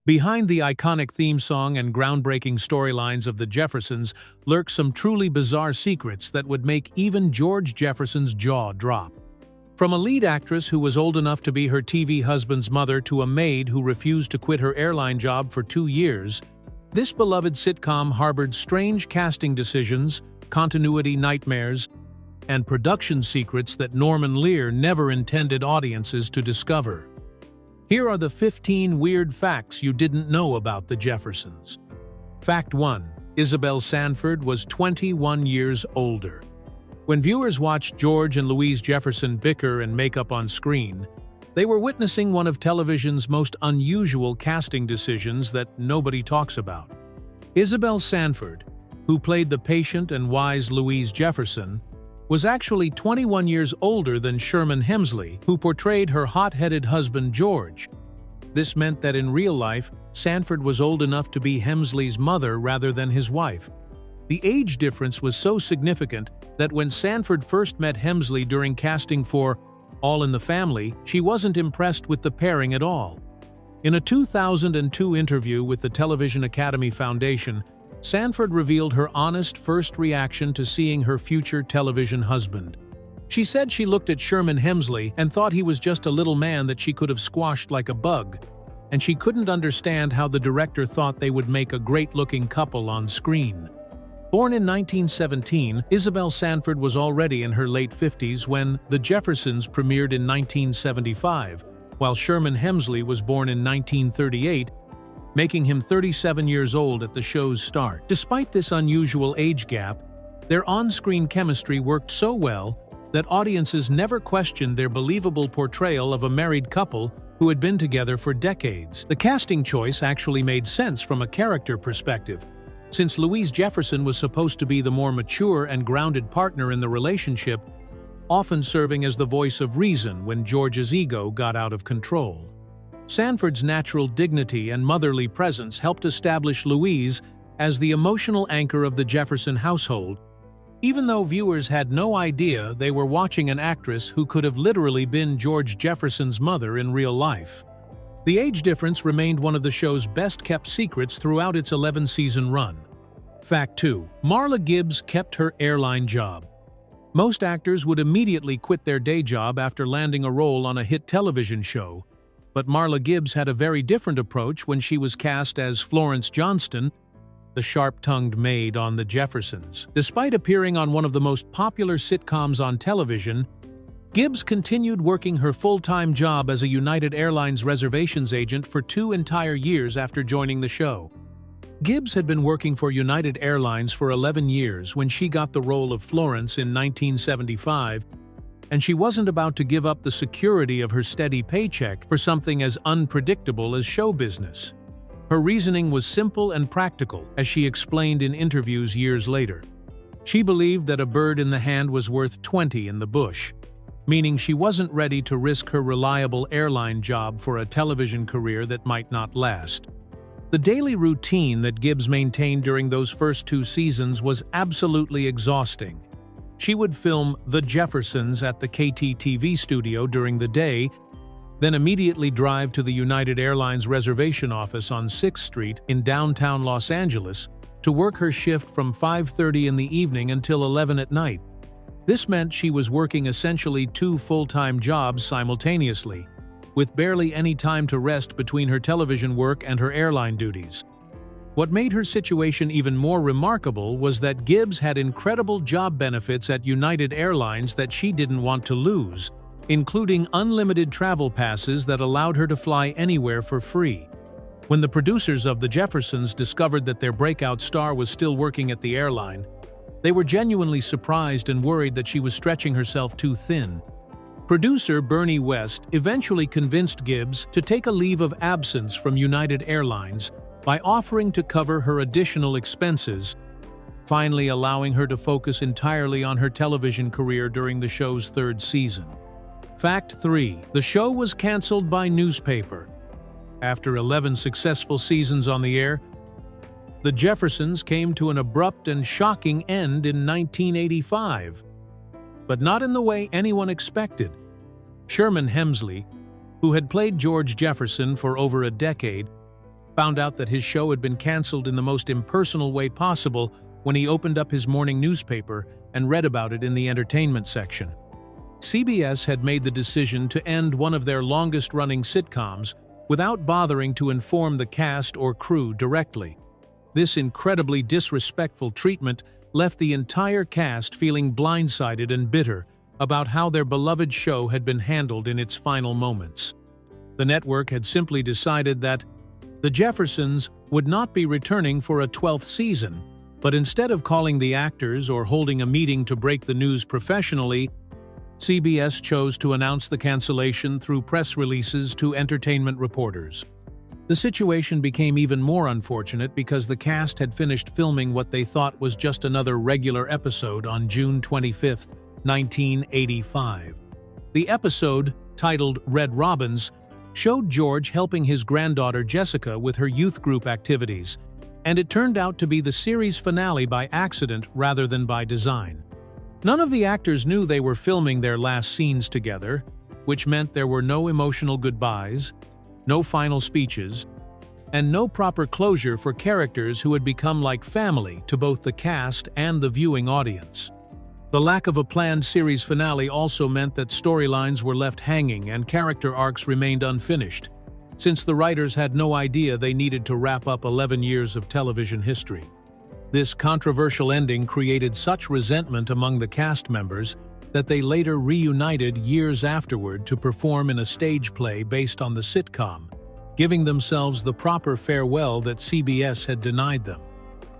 Behind the iconic theme song and groundbreaking storylines of the Jeffersons lurk some truly bizarre secrets that would make even George Jefferson's jaw drop. From a lead actress who was old enough to be her TV husband's mother to a maid who refused to quit her airline job for 2 years, this beloved sitcom harbored strange casting decisions, continuity nightmares, and production secrets that Norman Lear never intended audiences to discover. Here are the 15 weird facts you didn't know about the Jeffersons. Fact 1. Isabel Sanford was 21 years older. When viewers watched George and Louise Jefferson bicker and make up on screen, they were witnessing one of television's most unusual casting decisions that nobody talks about. Isabel Sanford, who played the patient and wise Louise Jefferson, was actually 21 years older than Sherman Hemsley, who portrayed her hot-headed husband George. This meant that in real life, Sanford was old enough to be Hemsley's mother rather than his wife. The age difference was so significant that when Sanford first met Hemsley during casting for All in the Family, she wasn't impressed with the pairing at all. In a 2002 interview with the Television Academy Foundation, Sanford revealed her honest first reaction to seeing her future television husband. She said she looked at Sherman Hemsley and thought he was just a little man that she could have squashed like a bug, and she couldn't understand how the director thought they would make a great-looking couple on screen. Born in 1917, Isabel Sanford was already in her late 50s when The Jeffersons premiered in 1975, while Sherman Hemsley was born in 1938, making him 37 years old at the show's start. Despite this unusual age gap, their on-screen chemistry worked so well that audiences never questioned their believable portrayal of a married couple who had been together for decades. The casting choice actually made sense from a character perspective, since Louise Jefferson was supposed to be the more mature and grounded partner in the relationship, often serving as the voice of reason when George's ego got out of control. Sanford's natural dignity and motherly presence helped establish Louise as the emotional anchor of the Jefferson household, even though viewers had no idea they were watching an actress who could have literally been George Jefferson's mother in real life. The age difference remained one of the show's best-kept secrets throughout its 11-season run. Fact 2. Marla Gibbs kept her airline job. Most actors would immediately quit their day job after landing a role on a hit television show, but Marla Gibbs had a very different approach when she was cast as Florence Johnston, the sharp-tongued maid on The Jeffersons. Despite appearing on one of the most popular sitcoms on television, Gibbs continued working her full-time job as a United Airlines reservations agent for 2 entire years after joining the show. Gibbs had been working for United Airlines for 11 years when she got the role of Florence in 1975, and she wasn't about to give up the security of her steady paycheck for something as unpredictable as show business. Her reasoning was simple and practical, as she explained in interviews years later. She believed that a bird in the hand was worth 20 in the bush, meaning she wasn't ready to risk her reliable airline job for a television career that might not last. The daily routine that Gibbs maintained during those first 2 seasons was absolutely exhausting. She would film The Jeffersons at the KTTV studio during the day, then immediately drive to the United Airlines reservation office on 6th Street in downtown Los Angeles to work her shift from 5:30 in the evening until 11 at night. This meant she was working essentially 2 full-time jobs simultaneously, with barely any time to rest between her television work and her airline duties. What made her situation even more remarkable was that Gibbs had incredible job benefits at United Airlines that she didn't want to lose, including unlimited travel passes that allowed her to fly anywhere for free. When the producers of The Jeffersons discovered that their breakout star was still working at the airline, they were genuinely surprised and worried that she was stretching herself too thin. Producer Bernie West eventually convinced Gibbs to take a leave of absence from United Airlines by offering to cover her additional expenses, finally allowing her to focus entirely on her television career during the show's 3rd season. Fact 3. The show was canceled by newspaper. After 11 successful seasons on the air, The Jeffersons came to an abrupt and shocking end in 1985. But not in the way anyone expected. Sherman Hemsley, who had played George Jefferson for over a decade, found out that his show had been canceled in the most impersonal way possible when he opened up his morning newspaper and read about it in the entertainment section. CBS had made the decision to end one of their longest-running sitcoms without bothering to inform the cast or crew directly. This incredibly disrespectful treatment left the entire cast feeling blindsided and bitter about how their beloved show had been handled in its final moments. The network had simply decided that the Jeffersons would not be returning for a 12th season, but instead of calling the actors or holding a meeting to break the news professionally, CBS chose to announce the cancellation through press releases to entertainment reporters. The situation became even more unfortunate because the cast had finished filming what they thought was just another regular episode on June 25, 1985. The episode, titled Red Robins, showed George helping his granddaughter Jessica with her youth group activities, and it turned out to be the series finale by accident rather than by design. None of the actors knew they were filming their last scenes together, which meant there were no emotional goodbyes, no final speeches, and no proper closure for characters who had become like family to both the cast and the viewing audience. The lack of a planned series finale also meant that storylines were left hanging and character arcs remained unfinished, since the writers had no idea they needed to wrap up 11 years of television history. This controversial ending created such resentment among the cast members that they later reunited years afterward to perform in a stage play based on the sitcom, giving themselves the proper farewell that CBS had denied them.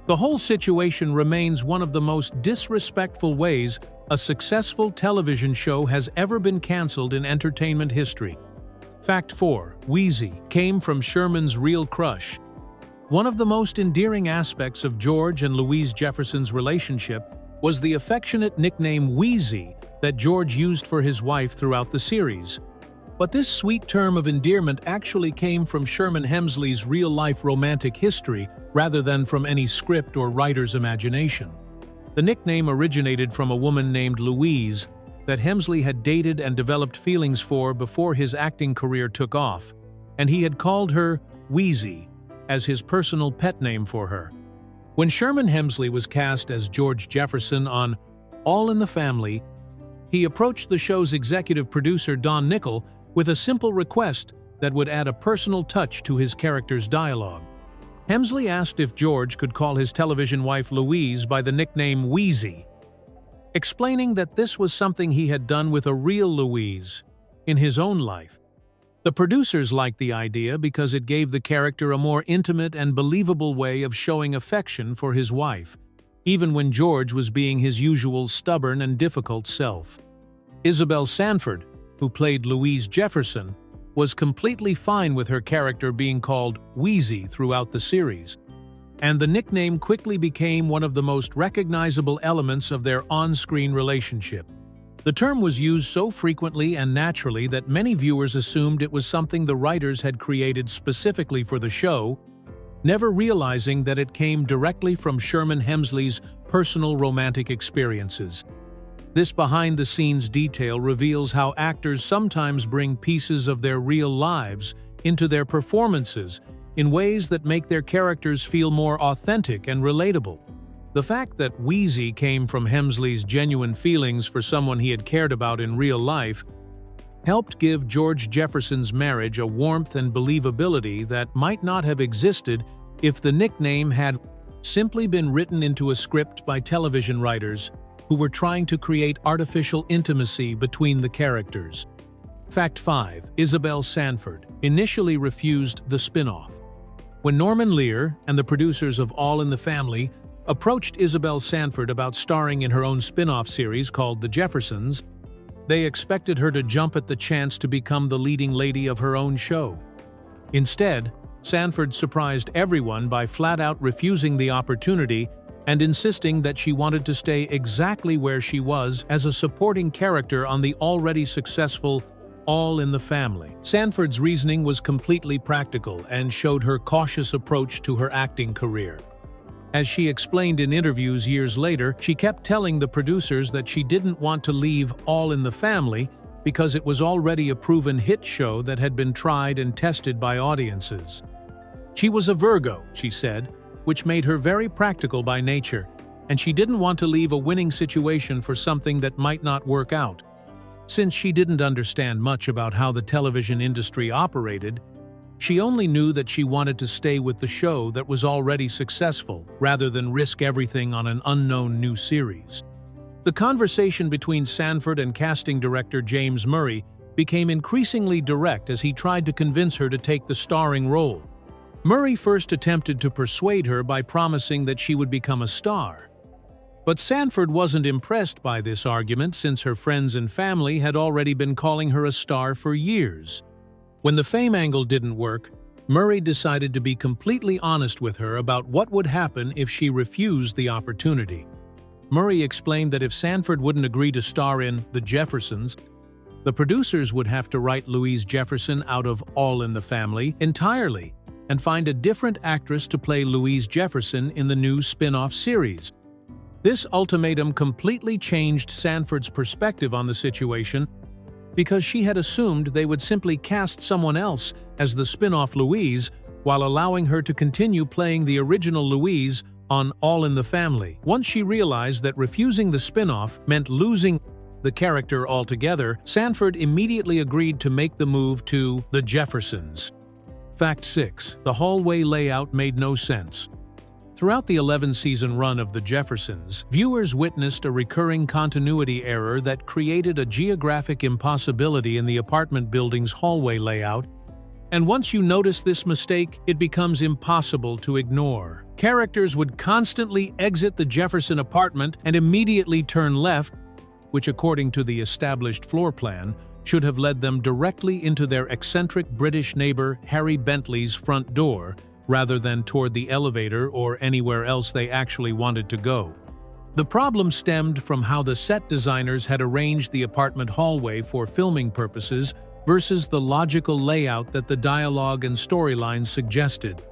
The whole situation remains one of the most disrespectful ways a successful television show has ever been canceled in entertainment history. Fact 4. Wheezy came from Sherman's real crush. One of the most endearing aspects of George and Louise Jefferson's relationship was the affectionate nickname Wheezy that George used for his wife throughout the series. But this sweet term of endearment actually came from Sherman Hemsley's real-life romantic history rather than from any script or writer's imagination. The nickname originated from a woman named Louise that Hemsley had dated and developed feelings for before his acting career took off, and he had called her Wheezy as his personal pet name for her. When Sherman Hemsley was cast as George Jefferson on All in the Family, he approached the show's executive producer Don Nichol with a simple request that would add a personal touch to his character's dialogue. Hemsley asked if George could call his television wife Louise by the nickname Wheezy, explaining that this was something he had done with a real Louise in his own life. The producers liked the idea because it gave the character a more intimate and believable way of showing affection for his wife, even when George was being his usual stubborn and difficult self. Isabel Sanford, who played Louise Jefferson, was completely fine with her character being called Wheezy throughout the series, and the nickname quickly became one of the most recognizable elements of their on-screen relationship. The term was used so frequently and naturally that many viewers assumed it was something the writers had created specifically for the show, never realizing that it came directly from Sherman Hemsley's personal romantic experiences. This behind-the-scenes detail reveals how actors sometimes bring pieces of their real lives into their performances in ways that make their characters feel more authentic and relatable. The fact that Wheezy came from Hemsley's genuine feelings for someone he had cared about in real life helped give George Jefferson's marriage a warmth and believability that might not have existed if the nickname had simply been written into a script by television writers who were trying to create artificial intimacy between the characters. Fact 5. Isabel Sanford initially refused the spin-off. When Norman Lear and the producers of All in the Family approached Isabel Sanford about starring in her own spin-off series called The Jeffersons, they expected her to jump at the chance to become the leading lady of her own show. Instead, Sanford surprised everyone by flat-out refusing the opportunity and insisting that she wanted to stay exactly where she was as a supporting character on the already successful All in the Family. Sanford's reasoning was completely practical and showed her cautious approach to her acting career. As she explained in interviews years later, she kept telling the producers that she didn't want to leave All in the Family because it was already a proven hit show that had been tried and tested by audiences. She was a Virgo, she said, which made her very practical by nature, and she didn't want to leave a winning situation for something that might not work out. Since she didn't understand much about how the television industry operated, she only knew that she wanted to stay with the show that was already successful, rather than risk everything on an unknown new series. The conversation between Sanford and casting director James Murray became increasingly direct as he tried to convince her to take the starring role. Murray first attempted to persuade her by promising that she would become a star. But Sanford wasn't impressed by this argument since her friends and family had already been calling her a star for years. When the fame angle didn't work, Murray decided to be completely honest with her about what would happen if she refused the opportunity. Murray explained that if Sanford wouldn't agree to star in The Jeffersons, the producers would have to write Louise Jefferson out of All in the Family entirely and find a different actress to play Louise Jefferson in the new spin-off series. This ultimatum completely changed Sanford's perspective on the situation because she had assumed they would simply cast someone else as the spin-off Louise while allowing her to continue playing the original Louise on All in the Family. Once she realized that refusing the spin-off meant losing the character altogether, Sanford immediately agreed to make the move to The Jeffersons. Fact 6. The hallway layout made no sense. Throughout the 11-season run of The Jeffersons, viewers witnessed a recurring continuity error that created a geographic impossibility in the apartment building's hallway layout, and once you notice this mistake, it becomes impossible to ignore. Characters would constantly exit the Jefferson apartment and immediately turn left, which according to the established floor plan, should have led them directly into their eccentric British neighbor Harry Bentley's front door, rather than toward the elevator or anywhere else they actually wanted to go. The problem stemmed from how the set designers had arranged the apartment hallway for filming purposes versus the logical layout that the dialogue and storylines suggested.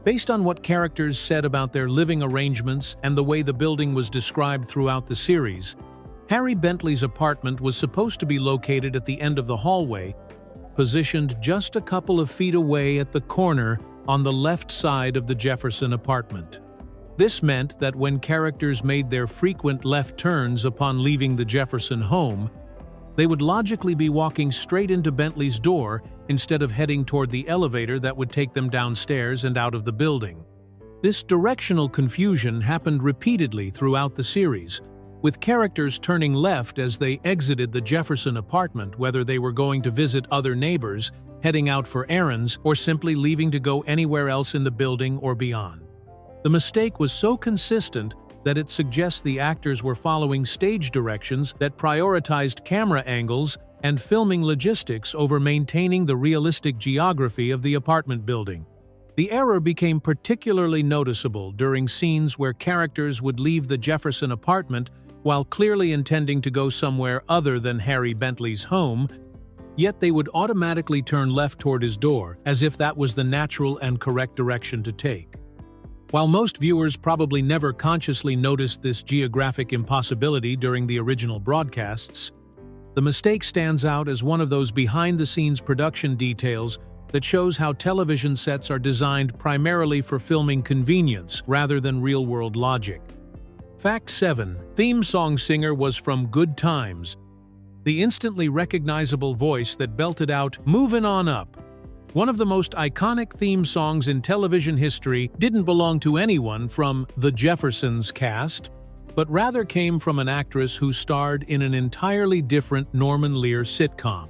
Based on what characters said about their living arrangements and the way the building was described throughout the series, Harry Bentley's apartment was supposed to be located at the end of the hallway, positioned just a couple of feet away at the corner on the left side of the Jefferson apartment. This meant that when characters made their frequent left turns upon leaving the Jefferson home, they would logically be walking straight into Bentley's door instead of heading toward the elevator that would take them downstairs and out of the building. This directional confusion happened repeatedly throughout the series, with characters turning left as they exited the Jefferson apartment, whether they were going to visit other neighbors, heading out for errands, or simply leaving to go anywhere else in the building or beyond. The mistake was so consistent that it suggests the actors were following stage directions that prioritized camera angles and filming logistics over maintaining the realistic geography of the apartment building. The error became particularly noticeable during scenes where characters would leave the Jefferson apartment while clearly intending to go somewhere other than Harry Bentley's home, yet they would automatically turn left toward his door, as if that was the natural and correct direction to take. While most viewers probably never consciously noticed this geographic impossibility during the original broadcasts, the mistake stands out as one of those behind-the-scenes production details that shows how television sets are designed primarily for filming convenience rather than real-world logic. Fact 7. Theme song singer was from Good Times. The instantly recognizable voice that belted out, "Movin' on up." One of the most iconic theme songs in television history didn't belong to anyone from The Jeffersons cast, but rather came from an actress who starred in an entirely different Norman Lear sitcom.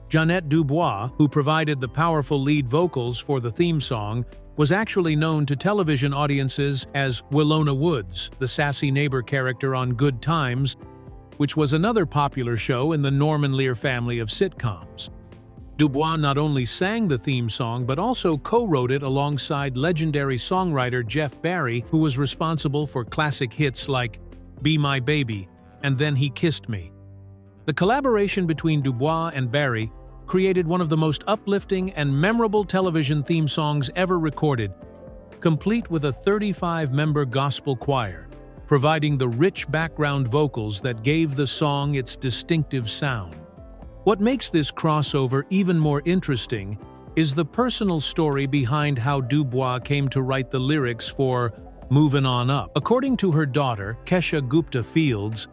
Jeanette Dubois, who provided the powerful lead vocals for the theme song, was actually known to television audiences as Willona Woods, the sassy neighbor character on Good Times, which was another popular show in the Norman Lear family of sitcoms. Dubois not only sang the theme song but also co-wrote it alongside legendary songwriter Jeff Barry, who was responsible for classic hits like Be My Baby and Then He Kissed Me. The collaboration between Dubois and Barry created one of the most uplifting and memorable television theme songs ever recorded, complete with a 35-member gospel choir, providing the rich background vocals that gave the song its distinctive sound. What makes this crossover even more interesting is the personal story behind how Dubois came to write the lyrics for Movin' On Up. According to her daughter, Kesha Gupta Fields,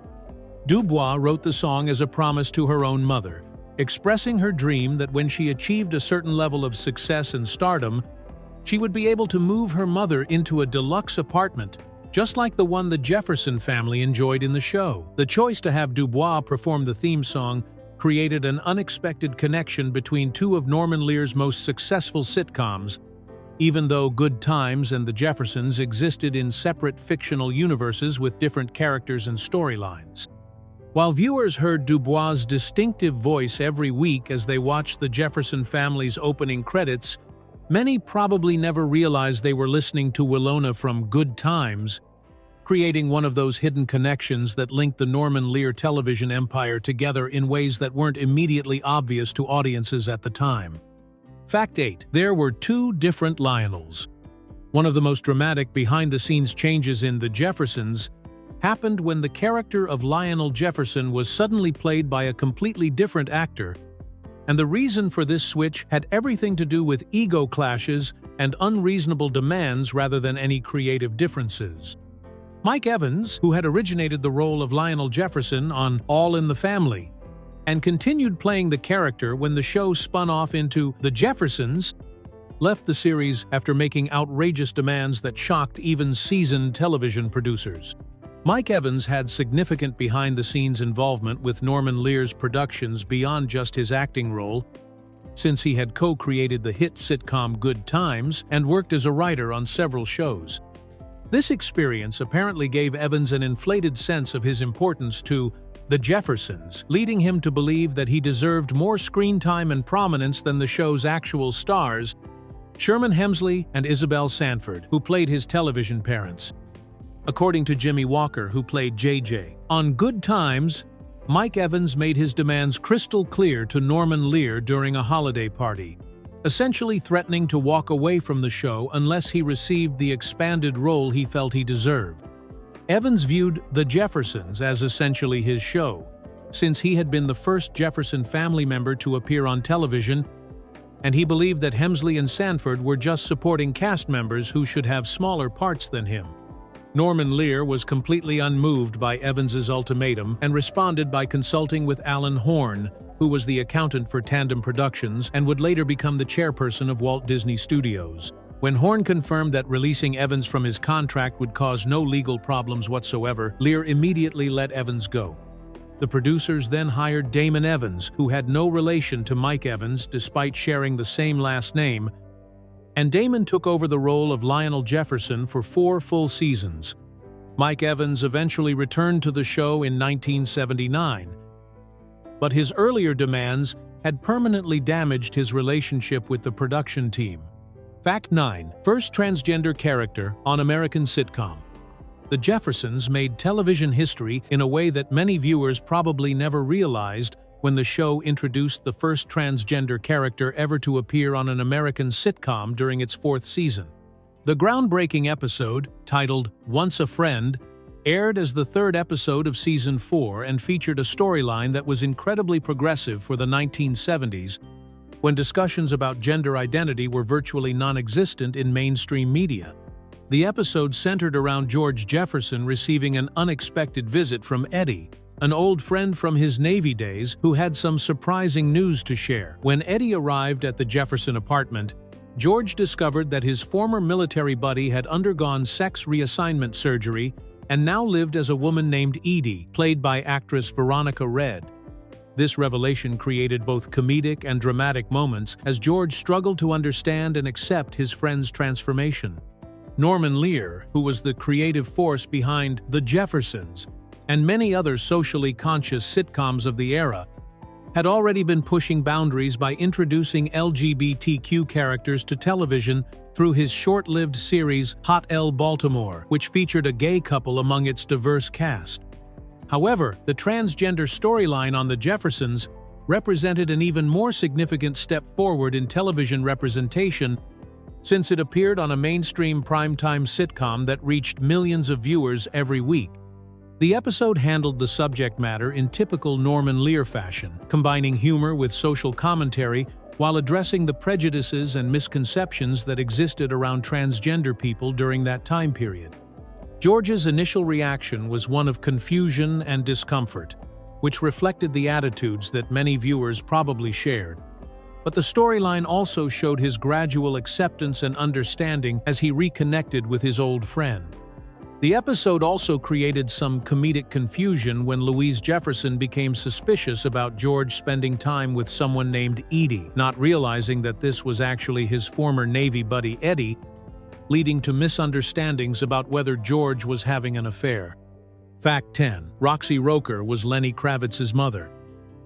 Dubois wrote the song as a promise to her own mother, expressing her dream that when she achieved a certain level of success and stardom, she would be able to move her mother into a deluxe apartment, just like the one the Jefferson family enjoyed in the show. The choice to have Dubois perform the theme song created an unexpected connection between two of Norman Lear's most successful sitcoms, even though Good Times and the Jeffersons existed in separate fictional universes with different characters and storylines. While viewers heard Dubois' distinctive voice every week as they watched the Jefferson family's opening credits, many probably never realized they were listening to Willona from Good Times, creating one of those hidden connections that linked the Norman Lear television empire together in ways that weren't immediately obvious to audiences at the time. Fact 8. There were two different Lionels. One of the most dramatic behind-the-scenes changes in The Jeffersons happened when the character of Lionel Jefferson was suddenly played by a completely different actor, and the reason for this switch had everything to do with ego clashes and unreasonable demands rather than any creative differences. Mike Evans, who had originated the role of Lionel Jefferson on All in the Family, and continued playing the character when the show spun off into The Jeffersons, left the series after making outrageous demands that shocked even seasoned television producers. Mike Evans had significant behind-the-scenes involvement with Norman Lear's productions beyond just his acting role, since he had co-created the hit sitcom Good Times and worked as a writer on several shows. This experience apparently gave Evans an inflated sense of his importance to The Jeffersons, leading him to believe that he deserved more screen time and prominence than the show's actual stars, Sherman Hemsley and Isabel Sanford, who played his television parents. According to Jimmy Walker, who played JJ, on Good Times, Mike Evans made his demands crystal clear to Norman Lear during a holiday party, essentially threatening to walk away from the show unless he received the expanded role he felt he deserved. Evans viewed The Jeffersons as essentially his show, since he had been the first Jefferson family member to appear on television, and he believed that Hemsley and Sanford were just supporting cast members who should have smaller parts than him. Norman Lear was completely unmoved by Evans's ultimatum and responded by consulting with Alan Horn, who was the accountant for Tandem Productions and would later become the chairperson of Walt Disney Studios. When Horn confirmed that releasing Evans from his contract would cause no legal problems whatsoever, Lear immediately let Evans go. The producers then hired Damon Evans, who had no relation to Mike Evans despite sharing the same last name, and Damon took over the role of Lionel Jefferson for 4 full seasons. Mike Evans eventually returned to the show in 1979, but his earlier demands had permanently damaged his relationship with the production team. Fact 9. First transgender character on American sitcom. The Jeffersons made television history in a way that many viewers probably never realized when the show introduced the first transgender character ever to appear on an American sitcom during its 4th season. The groundbreaking episode, titled Once a Friend, aired as the 3rd episode of Season 4 and featured a storyline that was incredibly progressive for the 1970s, when discussions about gender identity were virtually non-existent in mainstream media. The episode centered around George Jefferson receiving an unexpected visit from Eddie, an old friend from his Navy days who had some surprising news to share. When Eddie arrived at the Jefferson apartment, George discovered that his former military buddy had undergone sex reassignment surgery and now lived as a woman named Edie, played by actress Veronica Redd. This revelation created both comedic and dramatic moments as George struggled to understand and accept his friend's transformation. Norman Lear, who was the creative force behind The Jeffersons and many other socially conscious sitcoms of the era, had already been pushing boundaries by introducing LGBTQ characters to television through his short-lived series Hot L Baltimore, which featured a gay couple among its diverse cast. However, the transgender storyline on The Jeffersons represented an even more significant step forward in television representation, since it appeared on a mainstream primetime sitcom that reached millions of viewers every week. The episode handled the subject matter in typical Norman Lear fashion, combining humor with social commentary while addressing the prejudices and misconceptions that existed around transgender people during that time period. George's initial reaction was one of confusion and discomfort, which reflected the attitudes that many viewers probably shared. But the storyline also showed his gradual acceptance and understanding as he reconnected with his old friend. The episode also created some comedic confusion when Louise Jefferson became suspicious about George spending time with someone named Edie, not realizing that this was actually his former Navy buddy Eddie, leading to misunderstandings about whether George was having an affair. Fact 10. Roxy Roker was Lenny Kravitz's mother.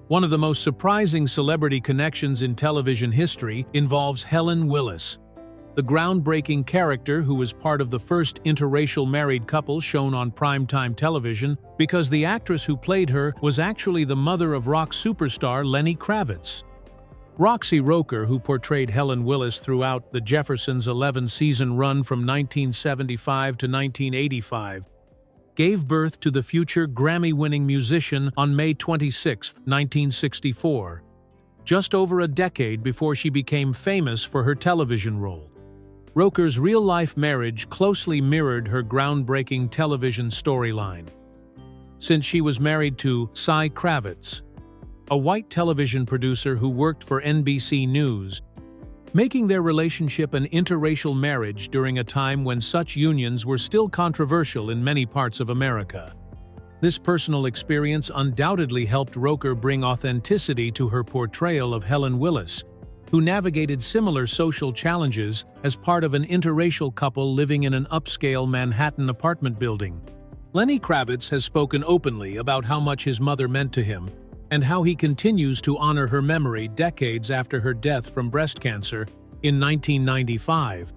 One of the most surprising celebrity connections in television history involves Helen Willis, the groundbreaking character who was part of the first interracial married couple shown on primetime television, because the actress who played her was actually the mother of rock superstar Lenny Kravitz. Roxy Roker, who portrayed Helen Willis throughout the Jeffersons' 11-season run from 1975 to 1985, gave birth to the future Grammy-winning musician on May 26, 1964, just over a decade before she became famous for her television role. Roker's real-life marriage closely mirrored her groundbreaking television storyline, since she was married to Cy Kravitz, a white television producer who worked for NBC News, making their relationship an interracial marriage during a time when such unions were still controversial in many parts of America. This personal experience undoubtedly helped Roker bring authenticity to her portrayal of Helen Willis, who navigated similar social challenges as part of an interracial couple living in an upscale Manhattan apartment building. Lenny Kravitz has spoken openly about how much his mother meant to him and how he continues to honor her memory decades after her death from breast cancer in 1995.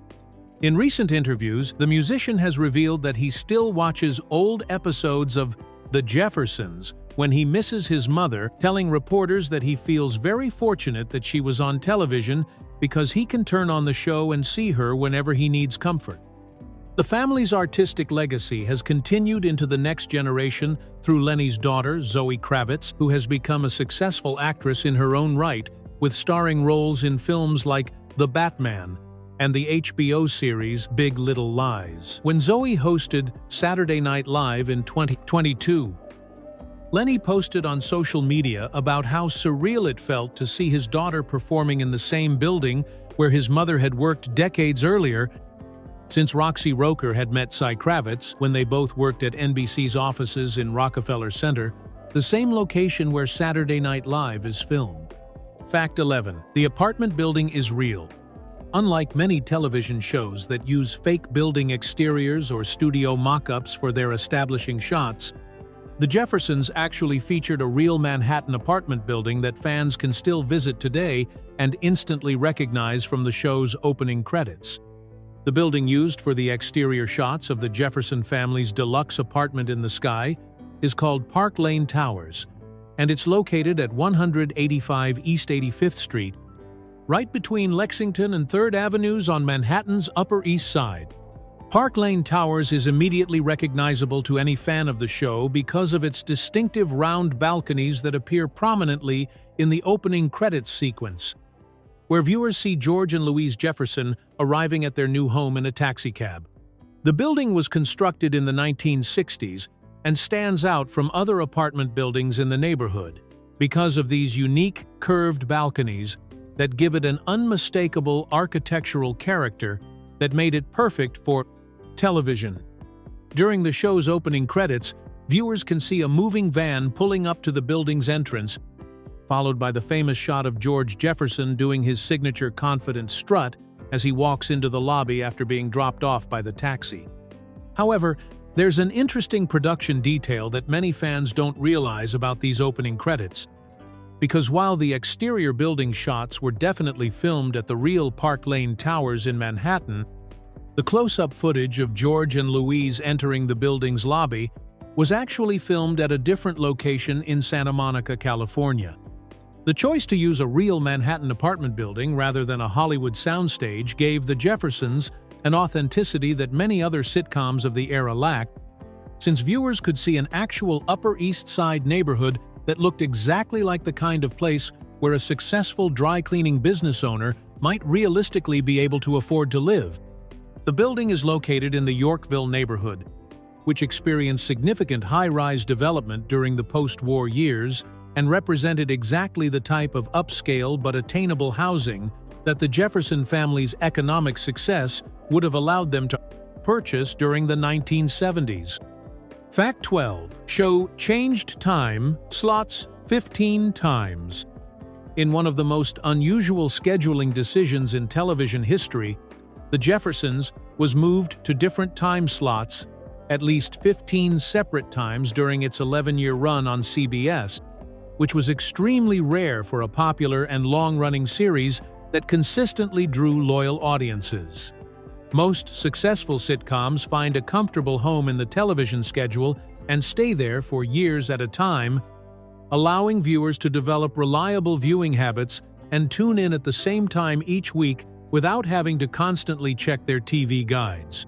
In recent interviews, the musician has revealed that he still watches old episodes of The Jeffersons when he misses his mother, telling reporters that he feels very fortunate that she was on television because he can turn on the show and see her whenever he needs comfort. The family's artistic legacy has continued into the next generation through Lenny's daughter, Zoe Kravitz, who has become a successful actress in her own right, with starring roles in films like The Batman and the HBO series Big Little Lies. When Zoe hosted Saturday Night Live in 2022, Lenny posted on social media about how surreal it felt to see his daughter performing in the same building where his mother had worked decades earlier, since Roxy Roker had met Cy Kravitz when they both worked at NBC's offices in Rockefeller Center, the same location where Saturday Night Live is filmed. Fact 11. The apartment building is real. Unlike many television shows that use fake building exteriors or studio mock-ups for their establishing shots, The Jeffersons actually featured a real Manhattan apartment building that fans can still visit today and instantly recognize from the show's opening credits. The building used for the exterior shots of the Jefferson family's deluxe apartment in the sky is called Park Lane Towers, and it's located at 185 East 85th Street, right between Lexington and 3rd Avenues on Manhattan's Upper East Side. Park Lane Towers is immediately recognizable to any fan of the show because of its distinctive round balconies that appear prominently in the opening credits sequence, where viewers see George and Louise Jefferson arriving at their new home in a taxicab. The building was constructed in the 1960s and stands out from other apartment buildings in the neighborhood because of these unique, curved balconies that give it an unmistakable architectural character that made it perfect for television. During the show's opening credits, viewers can see a moving van pulling up to the building's entrance, followed by the famous shot of George Jefferson doing his signature confident strut as he walks into the lobby after being dropped off by the taxi. However, there's an interesting production detail that many fans don't realize about these opening credits, because while the exterior building shots were definitely filmed at the real Park Lane Towers in Manhattan, the close-up footage of George and Louise entering the building's lobby was actually filmed at a different location in Santa Monica, California. The choice to use a real Manhattan apartment building rather than a Hollywood soundstage gave The Jeffersons an authenticity that many other sitcoms of the era lacked, since viewers could see an actual Upper East Side neighborhood that looked exactly like the kind of place where a successful dry-cleaning business owner might realistically be able to afford to live. The building is located in the Yorkville neighborhood, which experienced significant high-rise development during the post-war years and represented exactly the type of upscale but attainable housing that the Jefferson family's economic success would have allowed them to purchase during the 1970s. Fact 12. Show changed time slots 15 times. In one of the most unusual scheduling decisions in television history, the Jeffersons was moved to different time slots at least 15 separate times during its 11-year run on CBS, which was extremely rare for a popular and long-running series that consistently drew loyal audiences. Most successful sitcoms find a comfortable home in the television schedule and stay there for years at a time, allowing viewers to develop reliable viewing habits and tune in at the same time each week without having to constantly check their TV guides.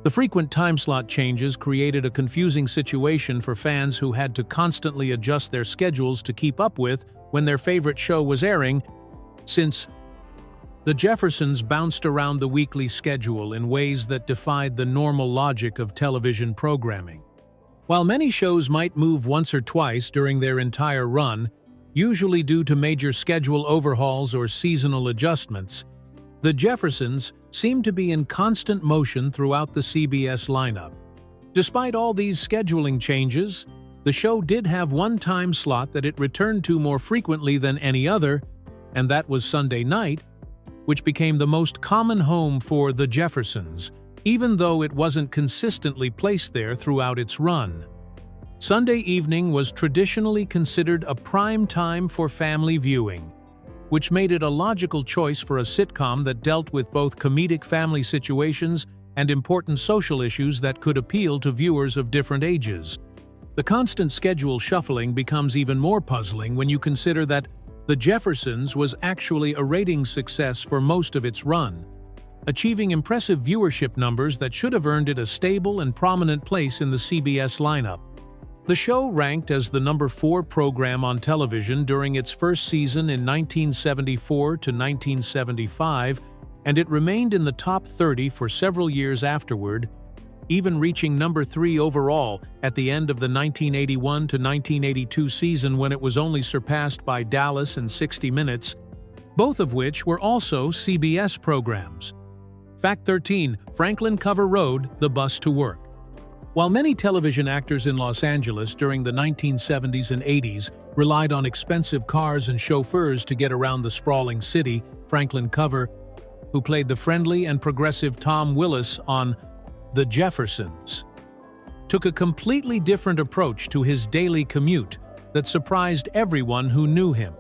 The frequent time slot changes created a confusing situation for fans who had to constantly adjust their schedules to keep up with when their favorite show was airing, since the Jeffersons bounced around the weekly schedule in ways that defied the normal logic of television programming. While many shows might move once or twice during their entire run, usually due to major schedule overhauls or seasonal adjustments, the Jeffersons seemed to be in constant motion throughout the CBS lineup. Despite all these scheduling changes, the show did have one time slot that it returned to more frequently than any other, and that was Sunday night, which became the most common home for the Jeffersons, even though it wasn't consistently placed there throughout its run. Sunday evening was traditionally considered a prime time for family viewing, which made it a logical choice for a sitcom that dealt with both comedic family situations and important social issues that could appeal to viewers of different ages. The constant schedule shuffling becomes even more puzzling when you consider that The Jeffersons was actually a ratings success for most of its run, achieving impressive viewership numbers that should have earned it a stable and prominent place in the CBS lineup. The show ranked as the number 4 program on television during its first season in 1974 to 1975, and it remained in the top 30 for several years afterward, even reaching number 3 overall at the end of the 1981 to 1982 season, when it was only surpassed by Dallas and 60 Minutes, both of which were also CBS programs. Fact 13. Franklin Cover Road, the bus to work. While many television actors in Los Angeles during the 1970s and 80s relied on expensive cars and chauffeurs to get around the sprawling city, Franklin Cover, who played the friendly and progressive Tom Willis on The Jeffersons, took a completely different approach to his daily commute that surprised everyone who knew him.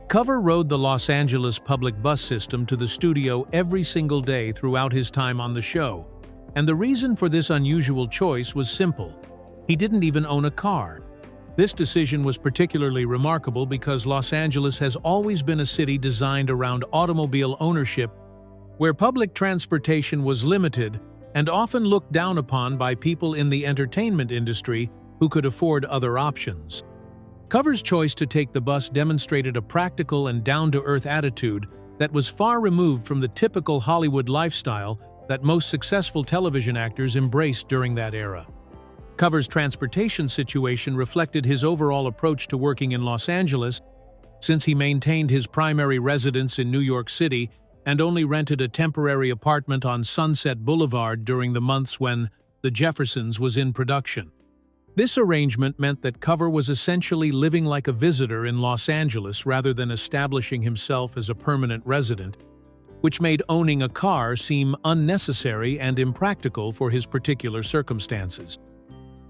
Cover rode the Los Angeles public bus system to the studio every single day throughout his time on the show. And the reason for this unusual choice was simple. He didn't even own a car. This decision was particularly remarkable because Los Angeles has always been a city designed around automobile ownership, where public transportation was limited and often looked down upon by people in the entertainment industry who could afford other options. Cover's choice to take the bus demonstrated a practical and down-to-earth attitude that was far removed from the typical Hollywood lifestyle that most successful television actors embraced during that era. Cover's transportation situation reflected his overall approach to working in Los Angeles, since he maintained his primary residence in New York City and only rented a temporary apartment on Sunset Boulevard during the months when The Jeffersons was in production. This arrangement meant that Cover was essentially living like a visitor in Los Angeles rather than establishing himself as a permanent resident, which made owning a car seem unnecessary and impractical for his particular circumstances.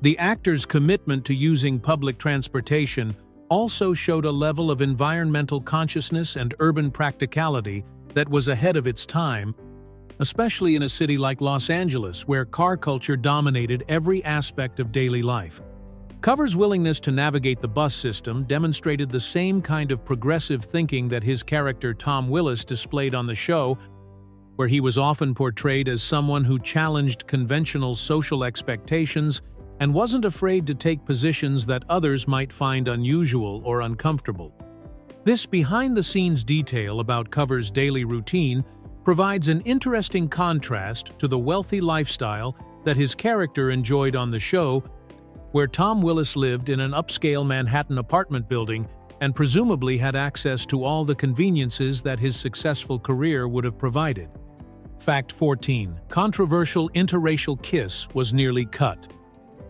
The actor's commitment to using public transportation also showed a level of environmental consciousness and urban practicality that was ahead of its time, especially in a city like Los Angeles, where car culture dominated every aspect of daily life. Cover's willingness to navigate the bus system demonstrated the same kind of progressive thinking that his character Tom Willis displayed on the show, where he was often portrayed as someone who challenged conventional social expectations and wasn't afraid to take positions that others might find unusual or uncomfortable. This behind-the-scenes detail about Cover's daily routine provides an interesting contrast to the wealthy lifestyle that his character enjoyed on the show, where Tom Willis lived in an upscale Manhattan apartment building and presumably had access to all the conveniences that his successful career would have provided. Fact 14. Controversial interracial kiss was nearly cut.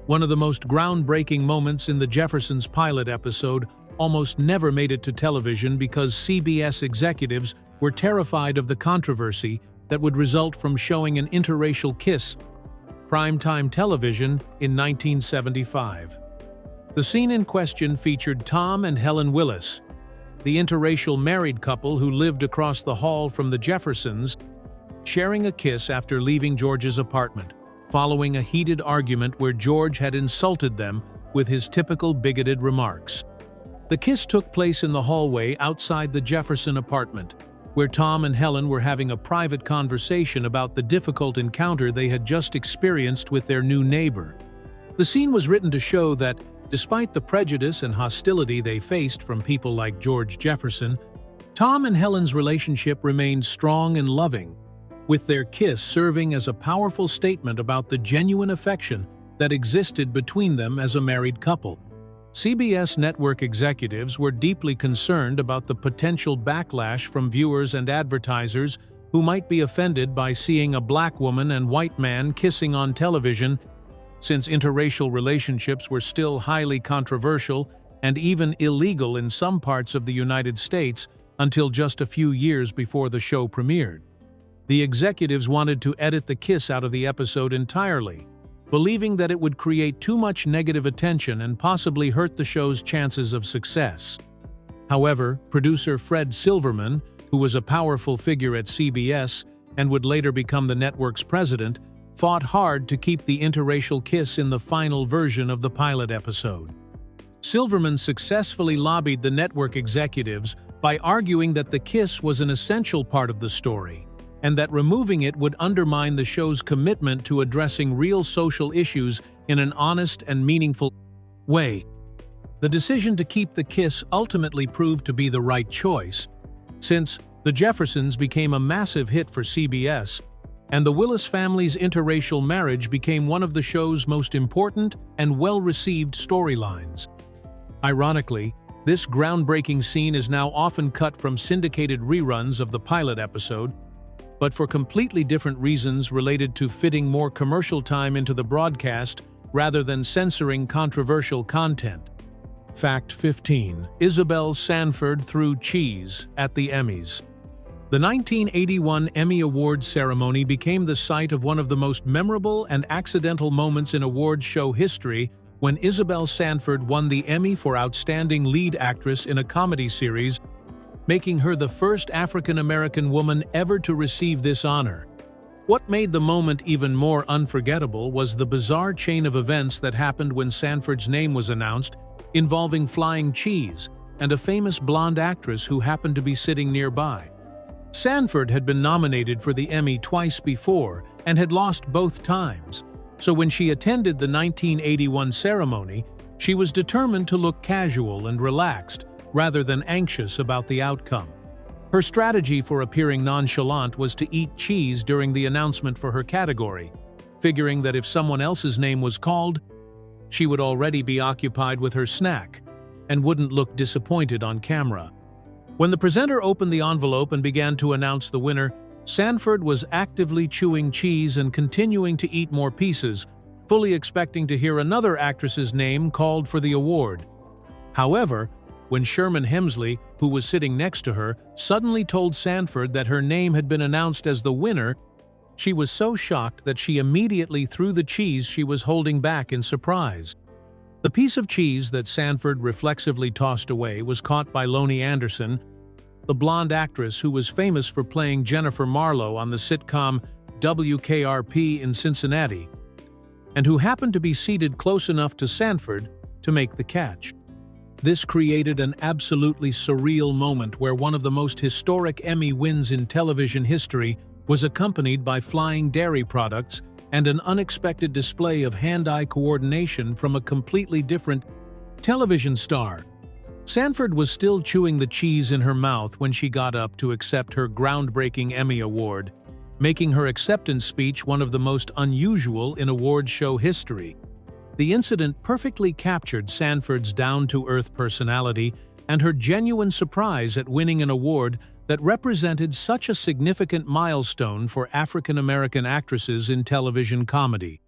One of the most groundbreaking moments in the Jeffersons pilot episode almost never made it to television because CBS executives were terrified of the controversy that would result from showing an interracial kiss primetime television in 1975. The scene in question featured Tom and Helen Willis, the interracial married couple who lived across the hall from the Jeffersons, sharing a kiss after leaving George's apartment, following a heated argument where George had insulted them with his typical bigoted remarks. The kiss took place in the hallway outside the Jefferson apartment, where Tom and Helen were having a private conversation about the difficult encounter they had just experienced with their new neighbor. The scene was written to show that, despite the prejudice and hostility they faced from people like George Jefferson, Tom and Helen's relationship remained strong and loving, with their kiss serving as a powerful statement about the genuine affection that existed between them as a married couple. CBS network executives were deeply concerned about the potential backlash from viewers and advertisers who might be offended by seeing a black woman and white man kissing on television, since interracial relationships were still highly controversial and even illegal in some parts of the United States until just a few years before the show premiered. The executives wanted to edit the kiss out of the episode entirely, believing that it would create too much negative attention and possibly hurt the show's chances of success. However, producer Fred Silverman, who was a powerful figure at CBS and would later become the network's president, fought hard to keep the interracial kiss in the final version of the pilot episode. Silverman successfully lobbied the network executives by arguing that the kiss was an essential part of the story, and that removing it would undermine the show's commitment to addressing real social issues in an honest and meaningful way. The decision to keep the kiss ultimately proved to be the right choice, since The Jeffersons became a massive hit for CBS, and the Willis family's interracial marriage became one of the show's most important and well-received storylines. Ironically, this groundbreaking scene is now often cut from syndicated reruns of the pilot episode, but for completely different reasons related to fitting more commercial time into the broadcast rather than censoring controversial content. Fact 15. Isabel Sanford threw cheese at the Emmys. The 1981 Emmy Awards ceremony became the site of one of the most memorable and accidental moments in awards show history when Isabel Sanford won the Emmy for Outstanding Lead Actress in a Comedy Series, making her the first African-American woman ever to receive this honor. What made the moment even more unforgettable was the bizarre chain of events that happened when Sanford's name was announced, involving flying cheese and a famous blonde actress who happened to be sitting nearby. Sanford had been nominated for the Emmy twice before and had lost both times, so when she attended the 1981 ceremony, she was determined to look casual and relaxed, rather than anxious about the outcome. Her strategy for appearing nonchalant was to eat cheese during the announcement for her category, figuring that if someone else's name was called, she would already be occupied with her snack and wouldn't look disappointed on camera. When the presenter opened the envelope and began to announce the winner, Sanford was actively chewing cheese and continuing to eat more pieces, fully expecting to hear another actress's name called for the award. However, when Sherman Hemsley, who was sitting next to her, suddenly told Sanford that her name had been announced as the winner, she was so shocked that she immediately threw the cheese she was holding back in surprise. The piece of cheese that Sanford reflexively tossed away was caught by Lonnie Anderson, the blonde actress who was famous for playing Jennifer Marlowe on the sitcom WKRP in Cincinnati, and who happened to be seated close enough to Sanford to make the catch. This created an absolutely surreal moment where one of the most historic Emmy wins in television history was accompanied by flying dairy products and an unexpected display of hand-eye coordination from a completely different television star. Sanford was still chewing the cheese in her mouth when she got up to accept her groundbreaking Emmy Award, making her acceptance speech one of the most unusual in awards show history. The incident perfectly captured Sanford's down-to-earth personality and her genuine surprise at winning an award that represented such a significant milestone for African-American actresses in television comedy.